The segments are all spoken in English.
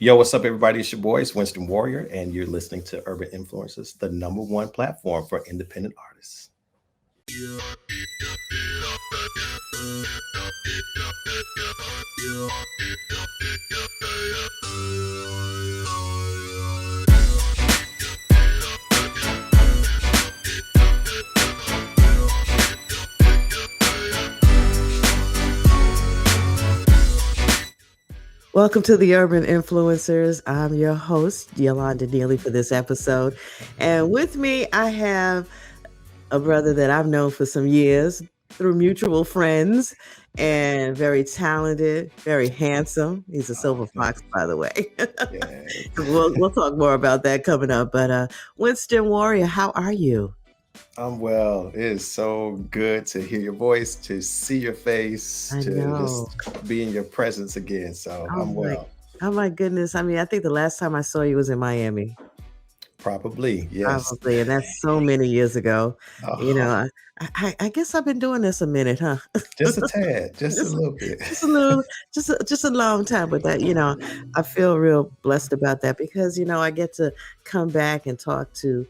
Yo, what's up, everybody? It's your boy, it's Winston Warrior, and you're listening to Urban Influencers, the number one platform for independent artists. Welcome to the Urban Influencers. I'm your host, Yolanda Neely, for this episode. And with me, I have a brother that I've known for some years through mutual friends and very talented, very handsome. He's a Oh, silver thank fox, by the way. you. Yeah, We'll talk more about that coming up. But Winston Warrior, how are you? I'm well. It is so good to hear your voice, to see your face, I to know. just be in your presence again. So Oh I'm my, well. oh my goodness. I mean, I think the last time I saw you was in Miami. Probably, yes. Probably, and that's so many years ago. You know, Oh, I guess I've been doing this a minute, huh? just a tad, just a Just little bit. just a little just a long time, but that, I feel real blessed about that because, I get to come back and talk to,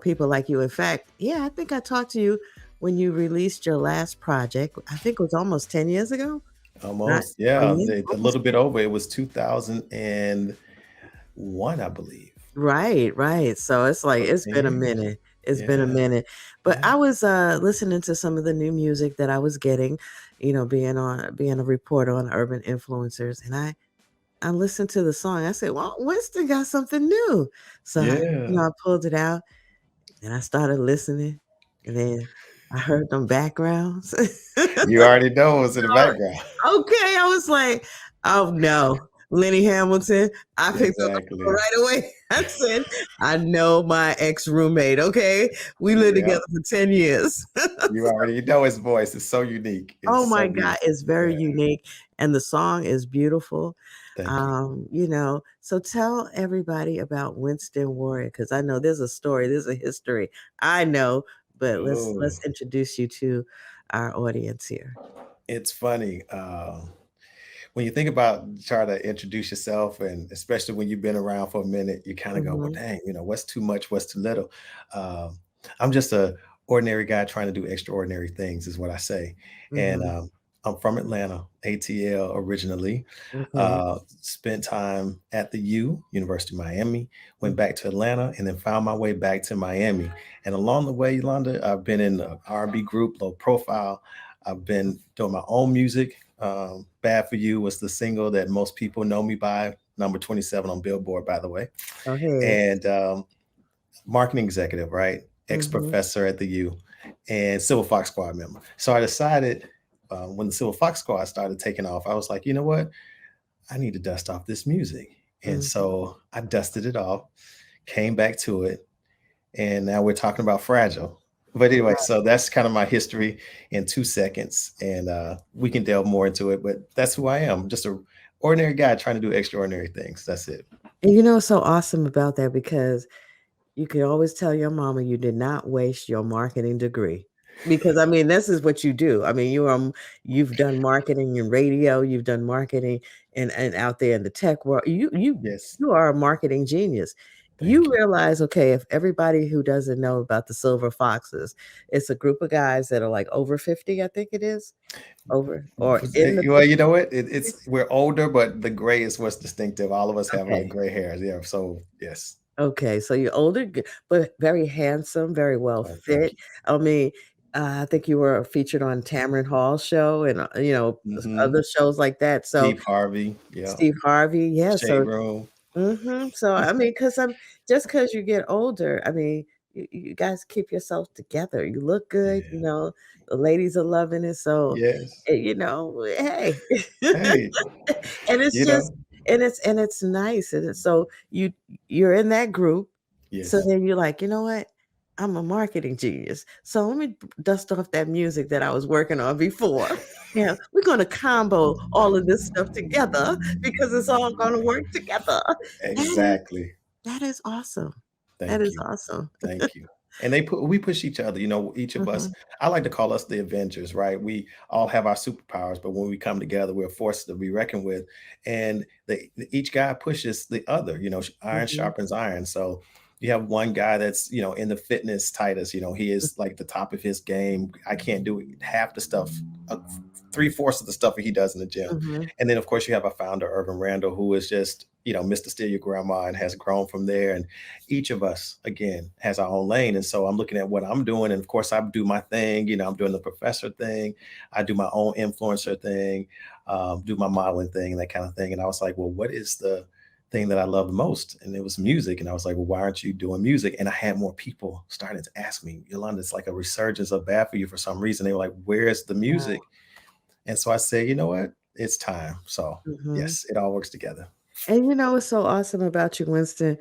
people like you. In fact, yeah, I think I talked to you when you released your last project. I think it was almost 10 years ago. Not Almost, oh, yeah, yeah, a almost. little bit over. It was 2001, I believe. Right, right. So it's like So it's 10 been a years. minute. It's been a Yeah, minute. But yeah. I was listening to some of the new music that I was getting, being a reporter on Urban Influencers, and I listened to the song. I said, "Well, Winston got something new." So Yeah. I pulled it out and I started listening, and then I heard them backgrounds. You already know what's in the background. Okay, I was like, "Oh no, Lenny Hamilton." I picked up the phone Exactly. right away. I said, "I know my ex-roommate, okay? We lived Yep. together for 10 years." You already know his voice. It's so unique. It's Oh my so god, beautiful. it's very Yeah. unique, and the song is beautiful. Thank you. So tell everybody about Winston Warrior, because I know there's a story, there's a history. I know, but Oh, let's introduce you to our audience here. it's funny. When you think about trying to introduce yourself, and especially when you've been around for a minute, you kind of go, well, Mhm, dang, what's too much? What's too little? Um, I'm just a ordinary guy trying to do extraordinary things, is what I say. And mhm, I'm from Atlanta, ATL originally. okay. Spent time at the University of Miami, went Mm, back to Atlanta, and then found my way back to Miami. And along the way, Yolanda, I've been in the R&B group, Low Profile. I've been doing my own music. Bad for You was the single that most people know me by, number 27 on Billboard, by the way. go ahead. And marketing executive, right? Ex Mhm, professor at the and Civil Fox Squad member. So I decided when the Civil Fox Squad started taking off, I was like, you know what? I need to dust off this music. And mhm. so I dusted it off, came back to it, and now we're talking about Fragile. But anyway, so that's kind of my history in 2 seconds, and we can delve more into it. But that's who I am, just a ordinary guy trying to do extraordinary things. That's it. And you know what's so awesome about that? Because you can always tell your mama you did not waste your marketing degree. Because I mean, this is what you do. I mean, you've done marketing in radio, you've done marketing and out there in the tech world. Yes, You are a marketing genius. thank You you. realize, okay, if everybody who doesn't know about the Silver Foxes, it's a group of guys that are like over 50, I think it is. Over or in the Well, you 50s. know what? It's we're older, but the gray is what's distinctive. All of us have like Okay. gray hairs. Yeah. So yes. Okay, so you're older, but very handsome, very well Oh, thank fit. you. I mean, I think you were featured on Tamron Hall's show and Hmm. other shows like that. So Steve Harvey. Yeah. Steve Harvey, yeah. Shade So, Room. so I mean, because I'm just because you get older, I mean, you guys keep yourself together. You look good, Yeah. the ladies are loving it. So, Yes. hey, Hey, and it's you just know. and it's nice, and it's so you're in that group. So Yes. then you're like, "You know what? I'm a marketing genius. So let me dust off that music that I was working on before. Yeah, we're gonna combo all of this stuff together because it's all gonna work together." That is Exactly. that is awesome. That Thank is you. awesome. Thank you. And we push each other, each of us. Mhm, I like to call us the Avengers, right? We all have our superpowers, but when we come together, we're a force to be reckoned with. And each guy pushes the other, iron mhm, sharpens iron. So you have one guy that's, in the fitness Titus, he is like the top of his game. I can't do half the stuff, uh, three-fourths of the stuff that he does in the gym. mhm. And then of course you have a founder, Urban Randall, who is just, Mr. Steal Your Grandma and has grown from there. And each of us again has our own lane, and so I'm looking at what I'm doing, and of course I do my thing. I'm doing the professor thing, I do my own influencer thing, do my modeling thing and that kind of thing. And I was like, well, what is the thing that I love the most? And it was music. And I was like, well, why aren't you doing music? And I had more people starting to ask me, Yolanda, it's like a resurgence of Bad For You for some reason. They were like, where's the Wow. music? And so I said, you know what, it's time. So Mhm. yes, it all works together. And you know what's so awesome about you, Winston?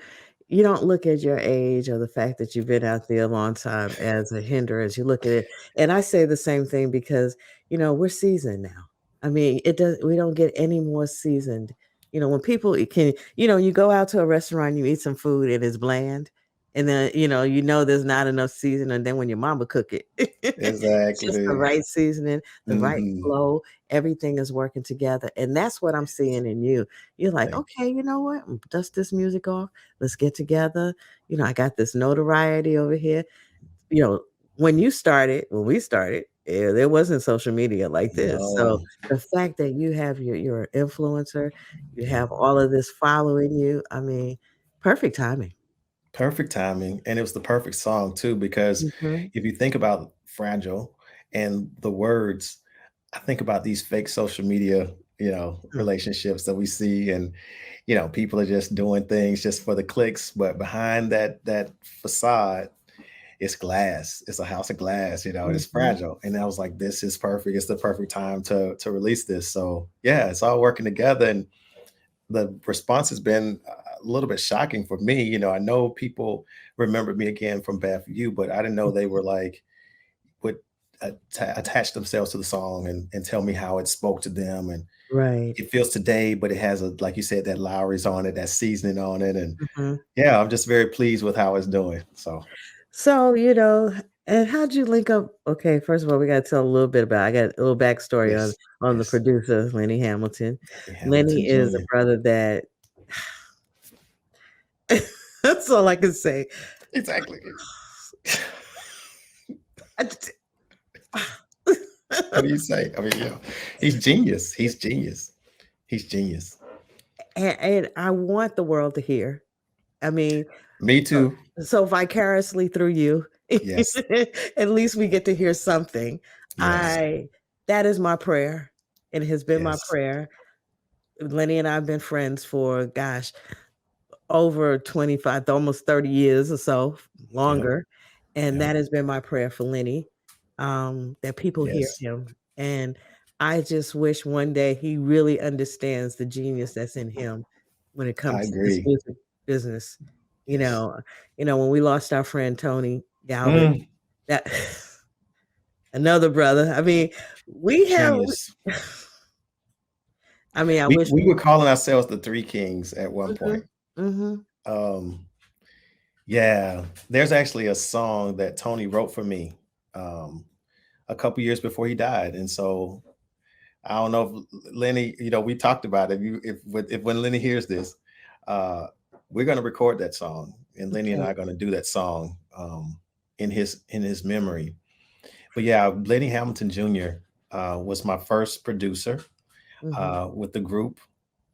You don't look at your age or the fact that you've been out there a long time as a hindrance. You look at it, and I say the same thing because, we're seasoned now. I mean, we don't get any more seasoned. When people it can, you go out to a restaurant, you eat some food and it's bland, and then, there's not enough seasoning, and then when your mama cook it, it's just the Exactly. right seasoning, the right Hmm. flow, everything is working together, and that's what I'm seeing in you. You're like, Thank "Okay, you know what? Dust this music off. Let's get together. I got this notoriety over here." You know, when we started, there wasn't social media like you. this. So No. the fact that you have your influencer, you have all of this following you, I mean, perfect timing. Perfect timing, and it was the perfect song too, because Mhm. if you think about "Fragile" and the words, I think about these fake social media, Mm. relationships that we see, and, people are just doing things just for the clicks, but behind that facade, it's glass. It's a house of glass, and it's Mhm. fragile. And I was like, "This is perfect. It's the perfect time to release this." So, yeah, it's all working together, and the response has been a little bit shocking for me. I know people remember me again from Bad For You, but I didn't know they were like would attach themselves to the song and tell me how it spoke to them, and Right. it feels today, but it has like you said, that Lowry's on it, that seasoning on it, and Mhm. yeah, I'm just very pleased with how it's doing. So So, and how'd you link up? Okay, first of all, we gotta tell a little bit about I got a little backstory on yes, the yes, producer, Lenny Hamilton. Lenny Lenny Hamilton is a Jr. brother that that's all I can say. Exactly. I just What do you say? I mean, he's genius. He's genius. He's genius. and I want the world to hear. I mean, Me so too. vicariously through you, Yes, at least we get to hear something. yes, I That is my prayer. It has been my yes, prayer. Lenny and I have been friends for, gosh, over 25, almost 30 years or so, yep, longer, and yep, that has been my prayer for Lenny, that people hear yes. him, and I just wish one day he really understands the genius that's in him when it I comes to this agree. music business. You Yes. know when we lost our friend Tony Galvin, Mm, that another brother, I mean, we have genius. I mean, I We wish we were calling ourselves the Three Kings at one Mhm, point. mhm, Um, yeah, there's actually a song that Tony wrote for me um, a couple years before he died, and so I don't know if Lenny, we talked about it. If when Lenny hears this, uh, we're going to record that song, and Lenny and okay, I are going to do that song in his memory. But yeah, Lenny Hamilton Jr. Was my first producer mhm, with the group,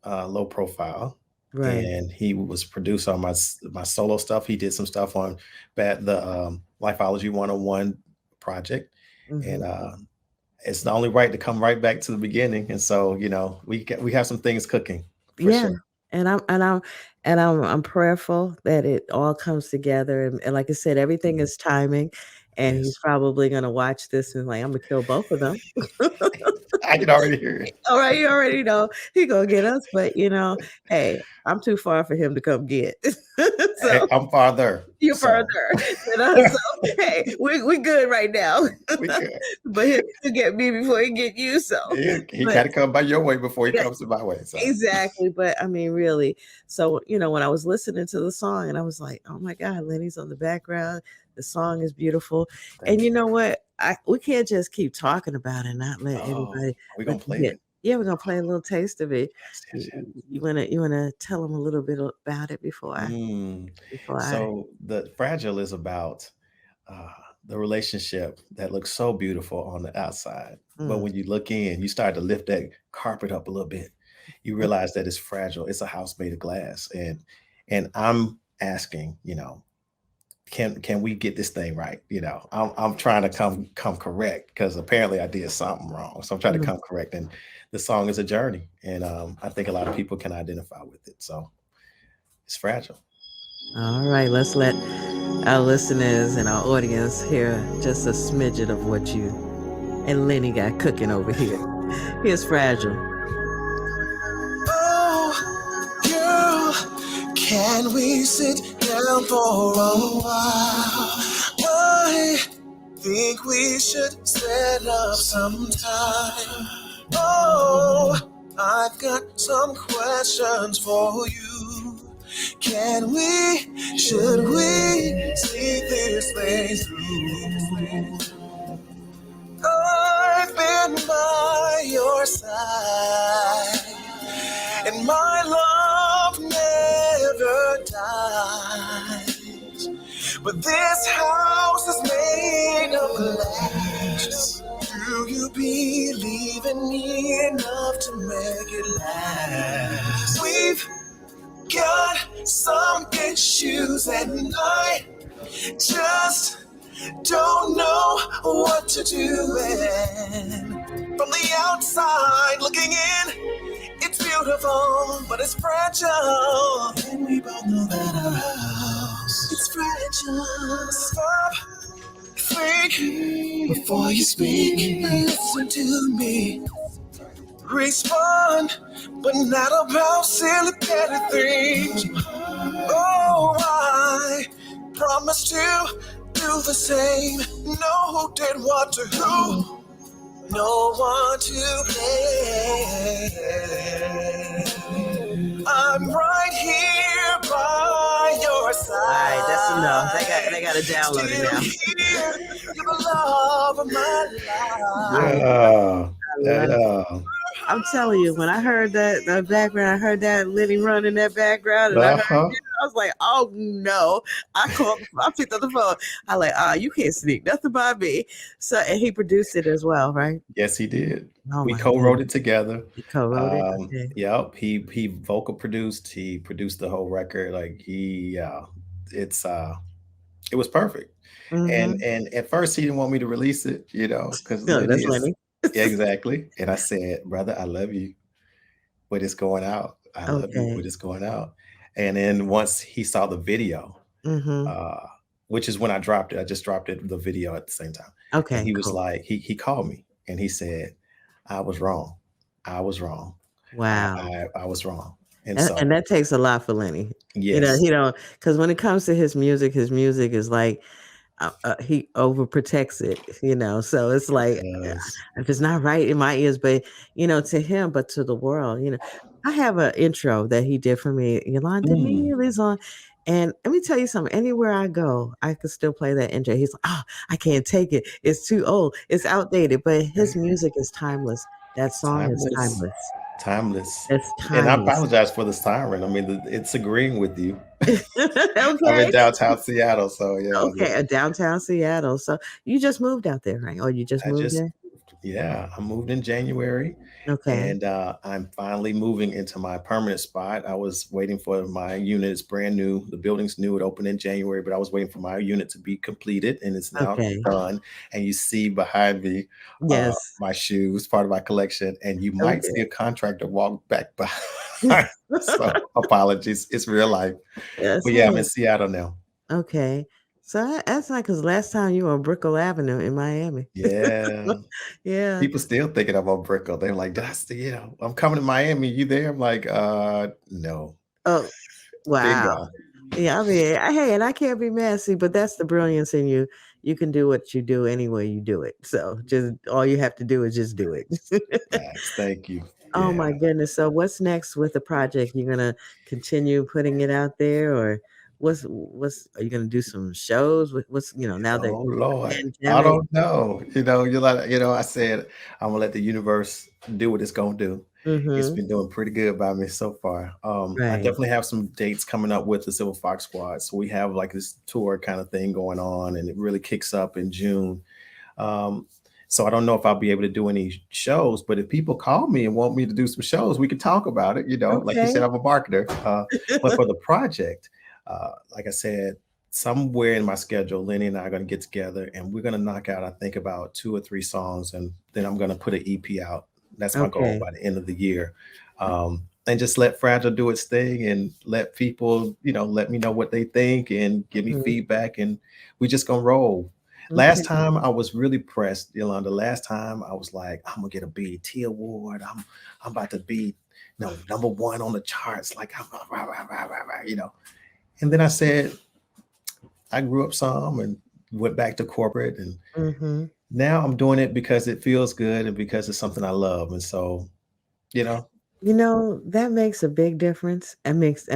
Low Profile, right, and he was producer on my solo stuff. He did some stuff on the Lifeology 101 project, and mhm. it's the only right to come right back to the beginning. And so, we have some things cooking for Yeah, sure. I'm prayerful that it all comes together, and like I said, everything Mhm. is timing, and he's Yes, probably gonna watch this and like, "Imma kill both of them." I can already hear it. Alright, you already know he gonna get us, but, hey, I'm too far for him to come get. Hey, So I'm farther. you further, So so hey, we good right now. we good. But he'll get me before he get you. So, He but got to come by your way before he yeah, comes to my way. So exactly. But I mean, really. So when I was listening to the song, and I was like, oh my God, Lenny's on the background. The song is beautiful, and thank you you. know what? We can't just keep talking about it, and not let Oh, everybody we're let gonna you play get. it. Yeah, we're gonna play a little taste of it. Yes, yes, yes. You wanna tell them a little bit about it Mm. before I. So the fragile is about uh, the relationship that looks so beautiful on the outside, but Mm, when you look in, you start to lift that carpet up a little bit. You okay. realize that it's fragile. It's a house made of glass, and I'm asking, can we get this thing right? I'm trying to come correct because apparently I did something wrong. So I'm trying to Mhm. come correct. And the song is a journey, and I think a lot of people can identify with it. So it's fragile. All right, let's let our listeners and our audience hear just a smidgen of what you and Lenny got cooking over here. Here's Fragile. Oh, girl, can we sit down for a while? I think we should set up some time. Oh, I've got some questions for you. Should we see this thing through? I've been by your side, and my love never dies. But this house is made of glass. Do you believe in me enough to make it last? We've got some issues, and I just don't know what to do. And from the outside looking in, it's beautiful, but it's fragile. And we both know that our house is fragile. Stop, think before you speak. Listen to me. Respond, but not about silly petty things. Oh, I promise to do the same. No, who did what to who? No one to blame. I'm right here by your side. All right, that's enough. They got to download it now. Here, you're the love of my life. Yeah, I yeah, love it. yeah. I'm telling you, when I heard that the background, I heard that Lenny run in that background, and I heard Uh-huh. it, I was like, "Oh no!" I picked up the phone. I like, you can't sneak nothing by me." So, and he produced it as well, right? Yes, he did. Oh We my co-wrote goodness, it together. he co-wrote it. Okay. Yep, he vocal produced, he produced the whole record. Like it's it was perfect. And Mm-hmm. and at first he didn't want me to release it, because No, Lenny that's is Lenny. yeah, exactly. And I said, brother, I love you, but it's going out. I love you, Okay. but it's going out. And then once he saw the video, Mm-hmm. uh, which is when I dropped it. I just dropped it, the video at the same time. And Okay. he was Cool. like, he called me and he said, I was wrong. I was wrong. Wow. I was wrong. And And so, that takes a lot for Lenny. yes, He don't because when it comes to his music is like he overprotects it, so it's it like, does. if it's not right in my ears, but, to him, but to the world, I have an intro that he did for me, Yolanda Mm, Neal is on, and let me tell you something, anywhere I go, I could still play that intro. He's like, "Oh, I can't take it. It's too old. It's outdated," but his music is timeless. That song is timeless, timeless. timeless. It's And I timeless. apologize for the siren. I mean, it's agreeing with you. I'm in Okay. downtown Seattle, so yeah, Okay, downtown Seattle. So you just moved out there, right? Or you just I moved just there? moved. Yeah, I moved in January, Okay. and I'm finally moving into my permanent spot. I was waiting for my unit. It's brand new. The building's new. It opened in January, but I was waiting for my unit to be completed, and it's now Okay. done. And you see behind me Yes. my shoes, part of my collection, and you might see Okay. a contractor walk back by. So apologies. It's real life. Yes, But yeah, I'm in hey. Seattle now. Okay. So that's not because last time you were on Brickell Avenue in Miami. Yeah. Yeah. People still thinking I'm on Brickell. They're like, "Did I see, I'm coming to Miami. You there?" I'm like, no. Oh, wow. Bingo. Yeah, I mean, hey, and I can't be mad, see, but that's the brilliance in you. You can do what you do any way you do it. So just all you have to do is just do it. Thanks. Thank you. Oh Yeah. my goodness. So what's next with the project? You're gonna continue putting it out there, or what's are you gonna do some shows? What's now that Oh Lord, I pandemic? don't know. I said I'm gonna let the universe do what it's gonna do. It's Mm-hmm. been doing pretty good by me so far. I Right. definitely have some dates coming up with the Silver Fox Squad. So we have like this tour kind of thing going on, and it really kicks up in June. Um, so I don't know if I'll be able to do any shows, but if people call me and want me to do some shows, we can talk about it. Like you Okay. said, I'm a marketer. But for the project, like I said, somewhere in my schedule, Lenny and I are going to get together and we're going to knock out, I think, about 2 or 3 songs, and then I'm going to put an EP out. That's my goal Okay. by the end of the year. And just let Fragile do its thing and let people, let me know what they think and give me Mhm. feedback. And we just going to roll. Last Okay. time I was really pressed, Yolanda. Last time I was like, I'm gonna get a BET award. I'm about to be, number one on the charts. Like I'm, rah, rah, rah, rah, rah, you know. And then I said, I grew up some and went back to corporate, and Mhm. now I'm doing it because it feels good and because it's something I love. And so, you know, That makes a big difference. It makes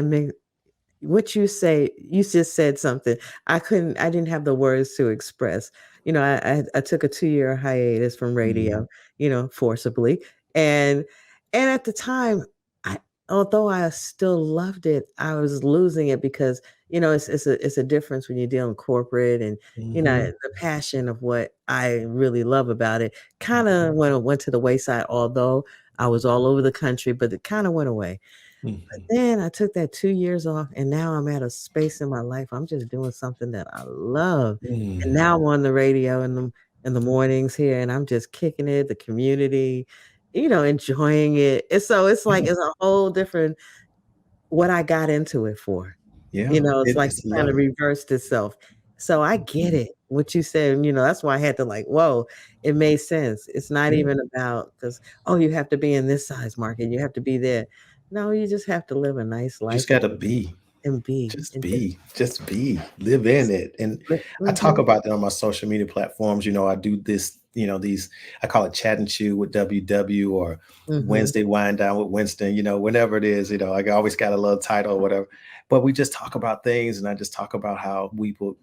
what you say, you just said something. I didn't have the words to express. I took a 2-year hiatus from mhm, radio, forcibly. And and at the time, I although I still loved it, I was losing it because, it's a difference when you're dealing corporate and, mhm, the passion of what I really love about it kinda went to the wayside, although I was all over the country, but it kinda went away. mhm, Then I took that 2 years off, and now I'm at a space in my life, I'm just doing something that I love, and now mhm. I'm on the radio in the mornings here, and I'm just kicking it, the community, enjoying it, and so it's like Yeah, it's a whole different what I got into it for. yeah. It's like It's it kinda love. reversed itself. So I get Mhm. it, what you said, and, that's why I had to like, "Whoa," it made sense. It's not Yeah. even about because "Oh, you have to be in this size market, you have to be there." No, you just have to live a nice Just life gotta be. and be, Just and be, just be, live in it. And I talk mhm, about that on my social media platforms. I do this, these, I call it chat and chew with WW, or mhm, Wednesday wind down with Winston, whenever it is, I always got a little title or whatever. But we just talk about things, and I just talk about how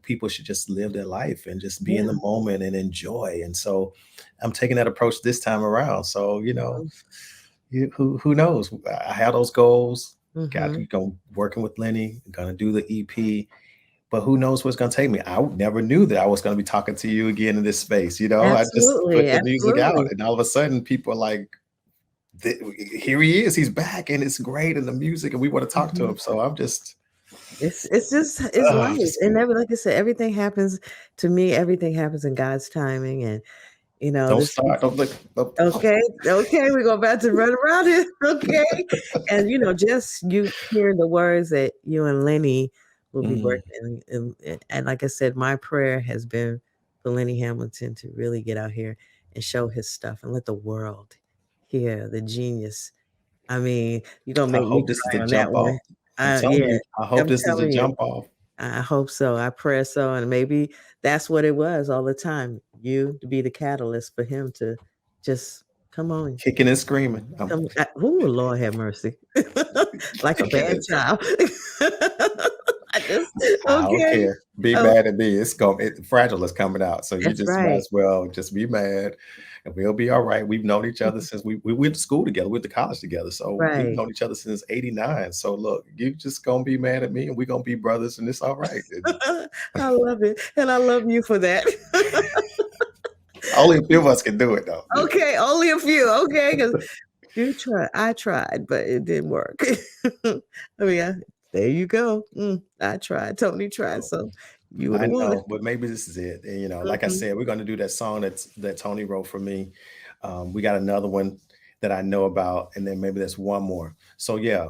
people should just live their life and just be in yeah, the moment and enjoy. And so I'm taking that approach this time around. So, mhm, who knows? I have those goals. Got to mhm. go working with Lenny, gonna do the EP, but who knows what's gonna take me? I never knew that I was gonna be talking to you again in this space. I just put Absolutely, the music out, absolutely. and all of a sudden, people are like, "Here he is, he's back, and it's great, and the music, and we want to talk to Mhm. him." So It's I'm life, just and good. like I said, everything happens to me, everything happens in God's timing, and, Don't this start. Don't look. Don't- okay, okay, we're about to run around it, okay? And, just you hearing the words that you and Lenny will be Mm, working and like I said, my prayer has been for Lenny Hamilton to really get out here and show his stuff and let the world hear the genius. I mean, you're gonna I make me hope this is cry a on that jump one. off. I'm telling Yeah, you. I hope I'm this is a telling you. jump off. I hope so. I pray so, and maybe that's what it was all the time. You to be the catalyst for him to just come on, Kicking and screaming. I'm come. Ooh, Lord have mercy, like a kicking bad and child. I just I don't okay. care. Be Oh, mad at me. Fragile is coming out. So you that's just might right. as well just be mad, and we'll be all right. We've known each other since we went to school together, we went to college together. So we've Right. known each other since '89. So look, you just gonna be mad at me, and we're gonna be brothers, and it's all right. And I love it, and I love you for that. only a few of us can do it though. Okay, only a few. Okay, 'cause you try I tried, but it didn't work. I mean, there you go. I tried. Tony tried, So so you were the I one. know, but maybe this is it. And like I Mhm. said, we're gonna do that song that Tony wrote for me. We got another one that I know about, and then maybe there's one more. So yeah,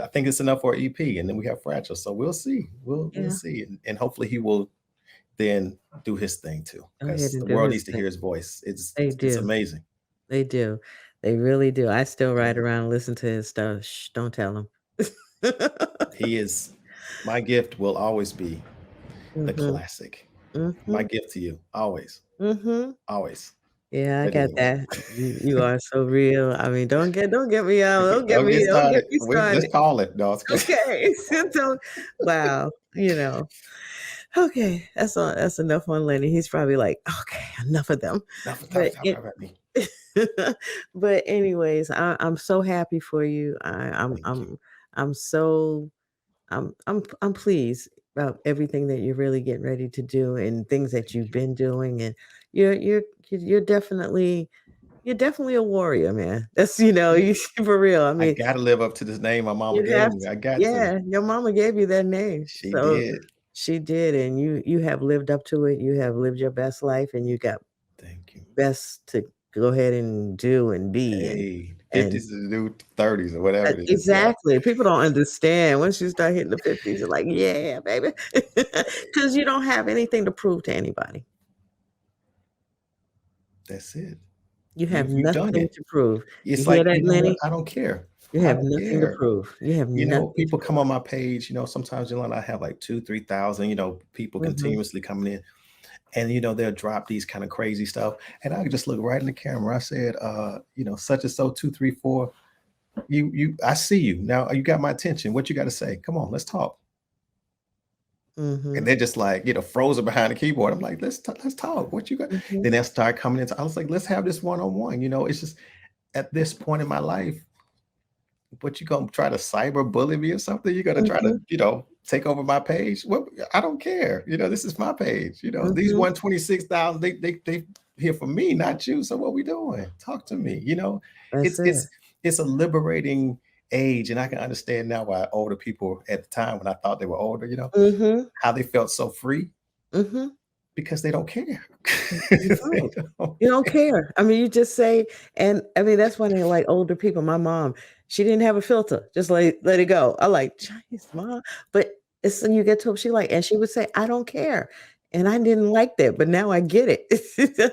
I think it's enough for an EP, and then we have Fragile. So we'll see. We'll Yeah, see, and hopefully he will then do his thing too, go ahead because and the do world his needs to thing. hear his voice. They It's do. amazing. They do. They really do. I still Yeah. ride around and listen to his stuff. Shh, don't tell him. He is my gift will always be the Mhm, classic. My mhm, gift to you, always, mhm. always. Yeah, I But got anyway, that. You are so real. I mean, don't get me out. don't get Don't get started. me Let's started. call it. No, it's good. Okay. Don't, wow. Okay. That's enough on Lenny. He's probably like, okay, enough of them. Enough But time talking it about me. but anyways, I'm so happy for you. Thank you. I'm so I'm pleased about everything that you're really getting ready to do and things that Thank you've you. been doing, and you're you're you're definitely a warrior, man. That's you for real. I I mean, gotta live up to this name my mama you gave have me. to. I got to. Yeah, your mama gave you that name, She so did. she did, and you have lived up to it. You have lived your best life, and you got Thank you. best to go ahead and do and be, Hey, and 50s is the new 30s or whatever it is. Yeah. exactly. People don't understand. Once you start hitting the 50s, you're like, "Yeah, baby," because you don't have anything to prove to anybody. That's it. You have You've done nothing it. to prove. You It's hear like, that, you know what? Lenny? I don't care. You I have don't nothing to care. prove. You have nothing to People come prove. on my page, sometimes I have like 2, 3,000, people Mhm, continuously coming in. And they'll drop these kind of crazy stuff. And I just look right in the camera. I said, such and so 234. I see you. Now you got my attention. What you got to say? Come on, let's talk. And mhm, they're just like, frozen behind the keyboard. I'm like, let's talk. What you got? mhm, Then they'll start coming in. I was like, let's have this one-on-one. It's just at this point in my life, what you gonna try to cyber bully me or something? You gonna try to, mhm, take over my page? What I don't care. This is my page. These mhm. 126,000, they here for me, not you. So what we doing? Talk to me. That's It's it. it's it's a liberating age, and I can understand now why older people at the time when I thought they were older, Mhm, how they felt so free mhm. because they don't care. You They don't. don't. You don't care. I mean, you just say, and I mean, that's why they like older people. My mom, she didn't have a filter. Just let it go. I like, jeez, mom. But it's when you get to she like, and she would say, I don't care. And I didn't like that, but now I get it.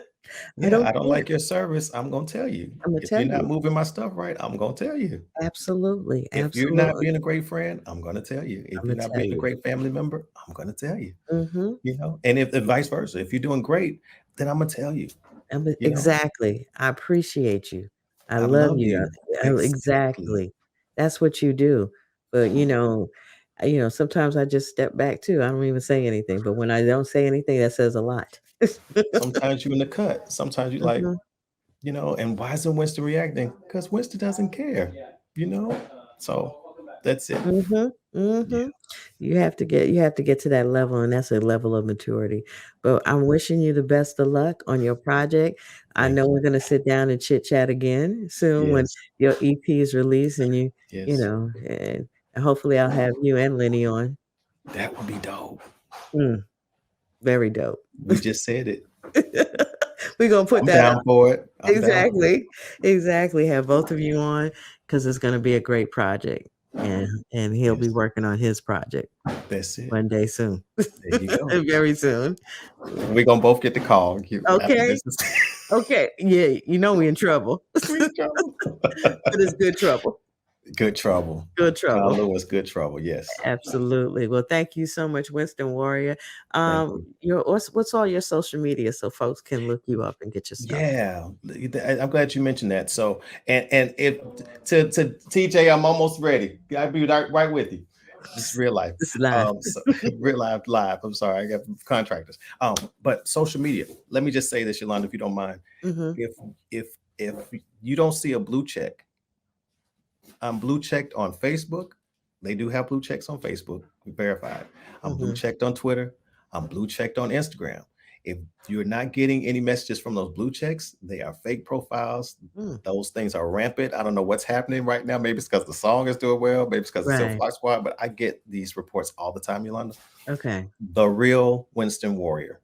I Yeah, don't I don't care. like your service. I'm gonna tell you. I'm gonna If tell you're not you. moving my stuff right, I'm gonna tell you. Absolutely. If you're not Absolutely. being a great friend, I'm gonna tell you. If I'm you're gonna not tell being a you. great family member, I'm gonna tell you. Mhm. And if vice versa, if you're doing great, then I'm gonna tell you. You know, Exactly. I appreciate you. I I love love you. you. Exactly. Exactly. That's what you do. But, sometimes I just step back too. I don't even say anything, but when I don't say anything, that says a lot. Sometimes you're in the cut. Sometimes you like, Mhm, and why isn't Winston reacting? Because Winston doesn't care. You know. So that's it. mhm, Yeah. mhm. You have to get to that level, and that's a level of maturity. But I'm wishing you the best of luck on your project. I Thank know you. we're gonna sit down and chit chat again soon when Yes. your EP is released and Yes. and hopefully I'll have you and Lenny on. That would be dope. Mm, very dope. We just said it. We're gonna put I'm that down up. for it. I'm down for it. Exactly. Exactly. Have both of you on because it's gonna be a great project, and he'll be Yes. working on his project That's it. one day soon. There you go. Very soon. We're gonna both get the call after Okay. this is Okay. Yeah, we in trouble. we in trouble. But it's good trouble. Good trouble. Good John trouble. Lewis, good trouble. Yes. Absolutely. Well, thank you so much, Winston Warrior. Thank you. Your what's all your social media so folks can look you up and get your stuff? Yeah, I'm glad you mentioned that. So, and if to TJ, I'm almost ready. I'll be right with you. This is real life. This is live. So real life live. I'm sorry, I got contractors. But social media. Let me just say this, Yolanda, if you don't mind. Mhm, If if you don't see a blue check, I'm blue checked on Facebook. They do have blue checks on Facebook, verified. I'm blue mhm, checked on Twitter. I'm blue checked on Instagram. If you're not getting any messages from those blue checks, they are fake profiles. mm. Those things are rampant. I don't know what's happening right now. Maybe it's because the song is doing well. Maybe it's because it's still Right. Flock Squad. But I get these reports all the time, Yolanda. Okay. The real Winston Warrior.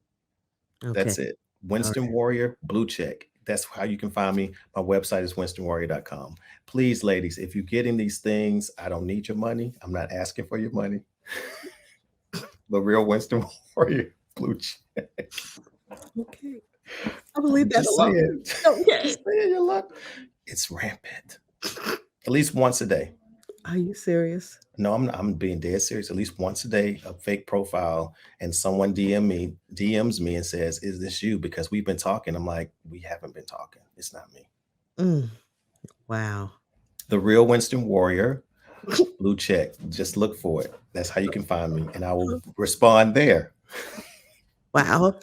Okay. That's it. All Winston right. Warrior, blue check. That's how you can find me. My website is winstonwarrior.com. Please, ladies, if you're getting these things, I don't need your money. I'm not asking for your money. The real Winston Warrior, blue check. Okay. I believe I'm that just alone. saying. Okay. Just saying your luck. It's rampant. At least once a day. Are you serious? No, I'm being dead serious. At least once a day, a fake profile, and someone DMs me and says, "Is this you?" Because we've been talking. I'm like, we haven't been talking. It's not me. Mm, wow. The real Winston Warrior, blue check. Just look for it. That's how you can find me, and I will respond there. Wow.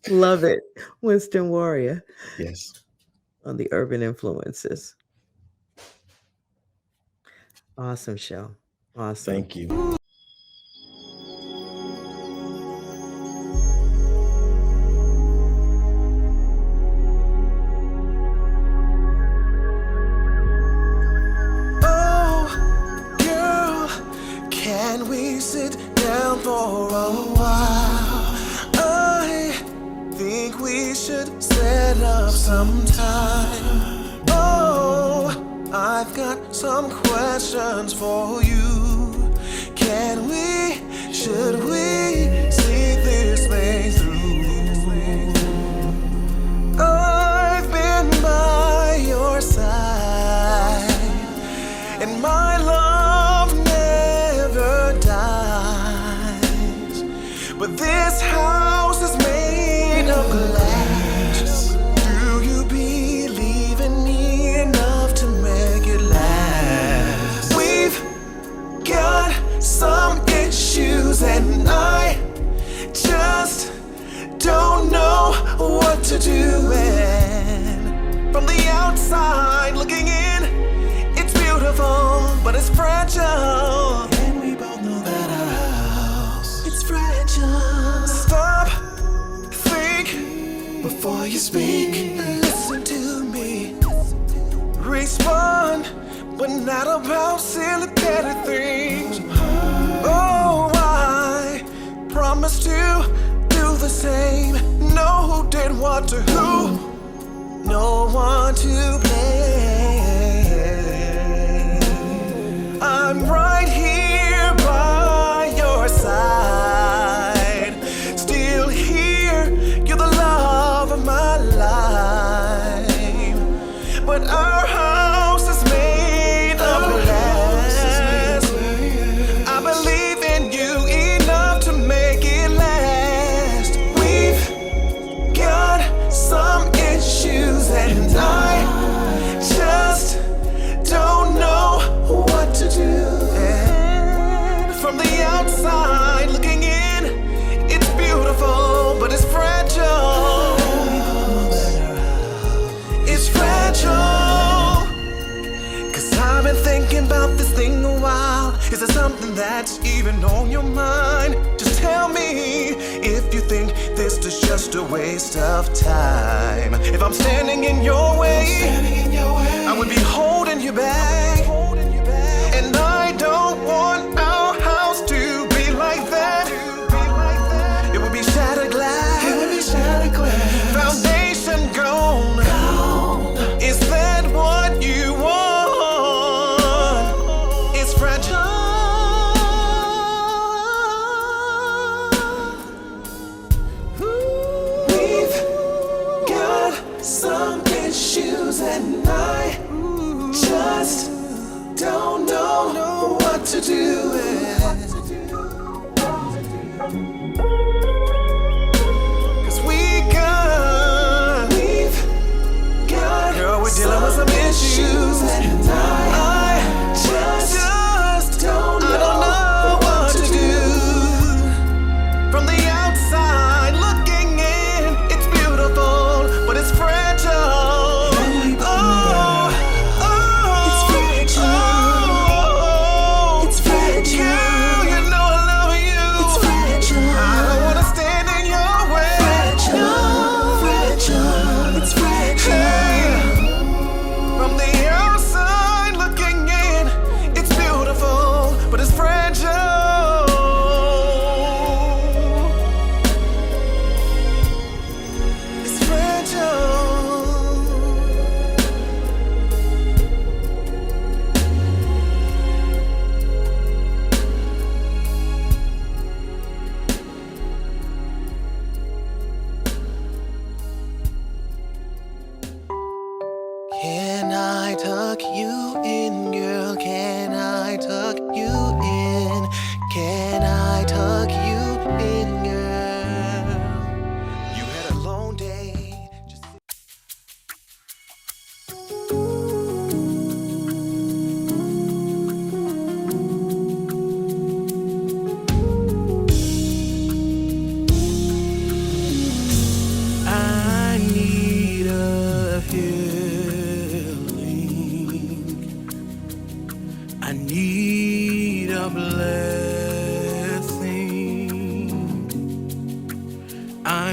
Love it. Winston Warrior Yes. on the Urban Influences. Awesome show. Awesome. Thank you. Oh, girl, can we sit down for a while? I think we should set up some time. Oh, I've got some questions for you. Can we, should we see this thing through? I've been by your side, and my love never dies. But this house is made of glass. Do you believe in me enough to make it last? We've got some issues, and I just don't know what to do. And from the outside looking in, it's beautiful, but it's fragile. And we both know that our house, it's fragile. Stop, think before you speak. Listen to me. Respond, but not about silly petty things. Oh, I promise to do the same. Know who did what to who. No one to blame. I'm right here by your side. Still here, you're the love of my life. But our house is made of glass. I believe in you enough to make it last. We've got some issues, and I just don't know what to do. And from the outside looking in, it's beautiful, but it's fragile. It's fragile. 'Cause I've been thinking about this thing a while. Is there something that's even on your mind? Just tell me if you think this is just a waste of time. If I'm standing in your way, I would be holding you back. And I don't want our house to be like that. It would be shattered glass. Foundation gone. Is that what you want? It's fragile. We've got some issues, and I just don't know what to do.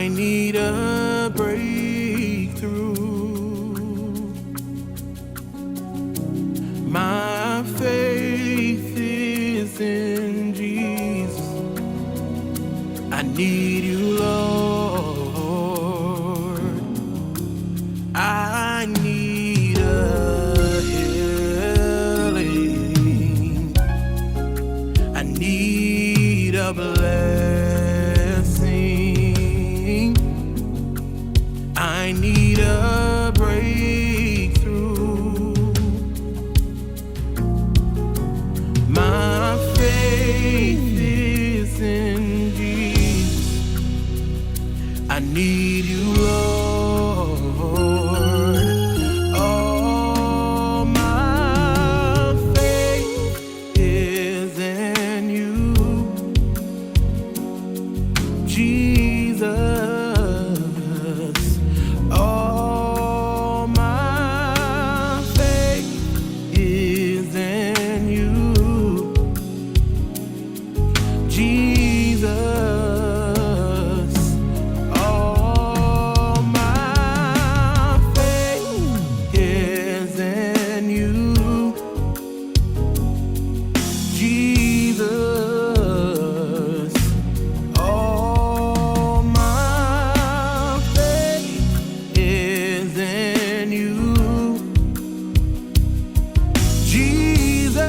I need a breakthrough. My faith is in Jesus. I need you, Lord. I need a healing. I need a blessing. I need a breakthrough. My faith is in Jesus. I need you, Lord. Oh, my faith is in you, Jesus. Oh, my faith is in you, Jesus. Oh, my faith is in you, Jesus. Oh, my faith is in you, Jesus.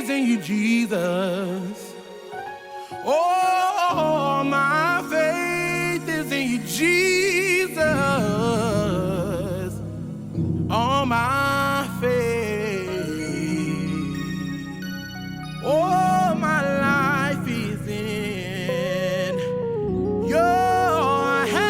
is in you, Jesus. Oh, my faith is in you, Jesus. All my faith. Oh, my life is in your hands.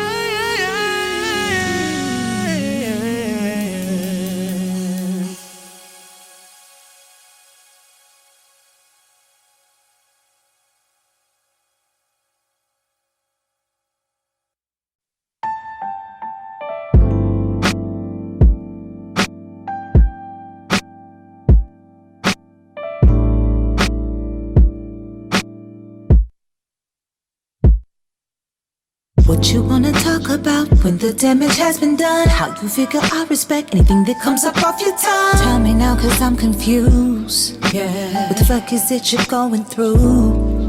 What you wanna talk about when the damage has been done? How you figure I respect anything that comes up off your tongue? Tell me now, cause I'm confused. Yeah. What the fuck is it you're going through?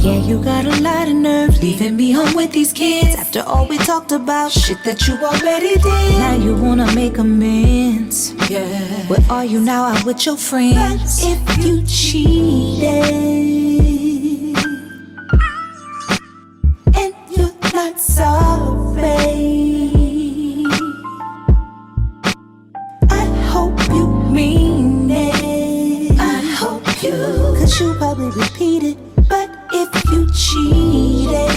Yeah, you got a lot of nerve leaving me home with these kids after all we talked about, shit that you already did. Now you wanna make amends. Yeah. Where are you now? Out with your friends. But if you cheated and you're not sorry, I hope you mean it. I hope you, cause you probably repeat it. But if you cheated,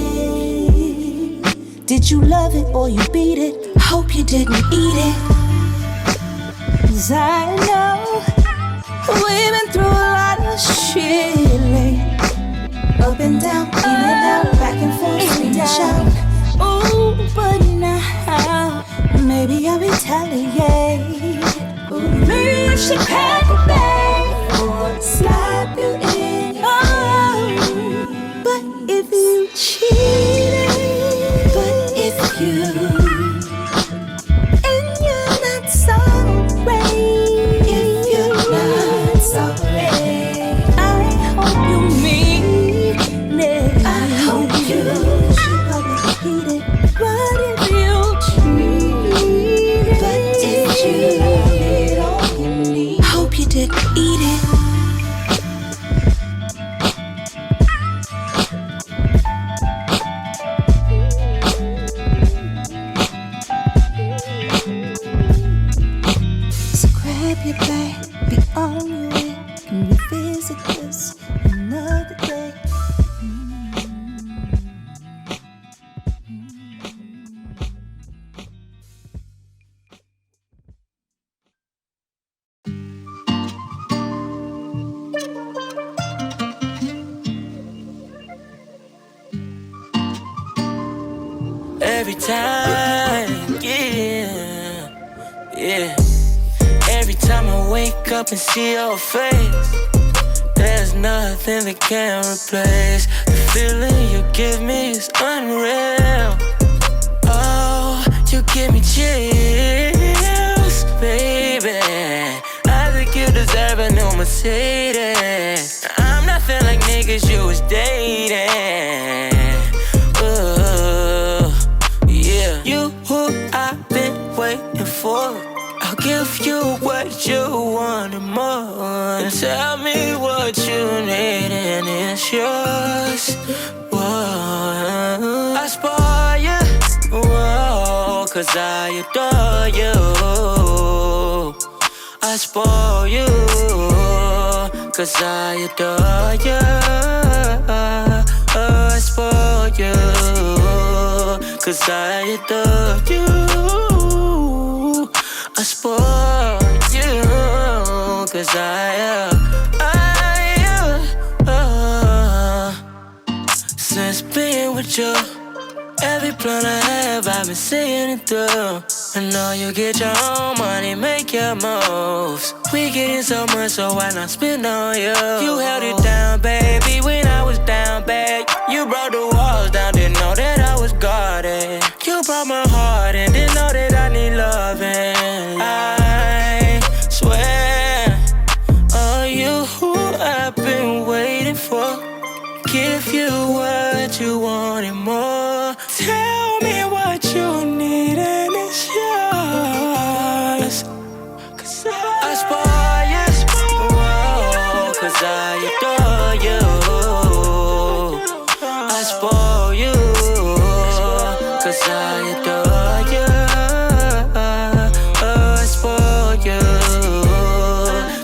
did you love it or you beat it? Hope you didn't eat it. Cause I know we've been through a lot of shit lately. Up and down, in and out, back and forth, scream and shout. Ooh, but now maybe I'll retaliate. Maybe I should pack a bag or slap you in. Oh, but if you cheated, but if you and you're not sorry, if you're not sorry, I hope you mean it. I hope you probably repeat it. But if you cheated, but if you did all you need, hope you didn't eat it. So grab your bag, be on your way, and revisit this another day. Every time, yeah. Every time I wake up and see your face, there's nothing that can replace the feeling you give me is unreal. Oh, you give me chills, baby. I think you deserve a new Mercedes. I'm nothing like niggas you was dating. You who I've been waiting for. I'll give you what you want and more. And tell me what you need and it's yours. Whoa. I spoil you, whoa, cause I adore you. I spoil you, cause I adore you. I spoil you, cause I adore you. I spoil you, cause since being with you, every plan I have, I've been seeing it through. I know you get your own money, make your moves. We getting so much, so why not spend on you? You held it down, baby, when I was down bad. You brought the walls down, didn't know that I was guarded. You brought my heart and didn't know that I need loving. I swear, oh, you who I've been waiting for. Give you what you want and more. Tell me what you need and it's yours. Cause I spoil you, whoa, cause I adore you. I spoil you, cause I adore you. Oh, I spoil you,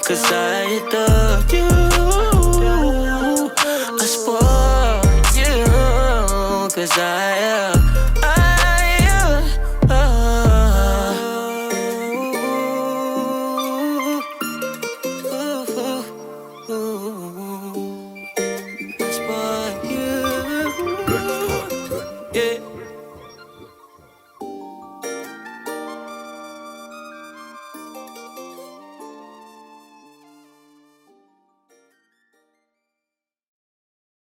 cause I adore you. I spoil you, cause I ooh.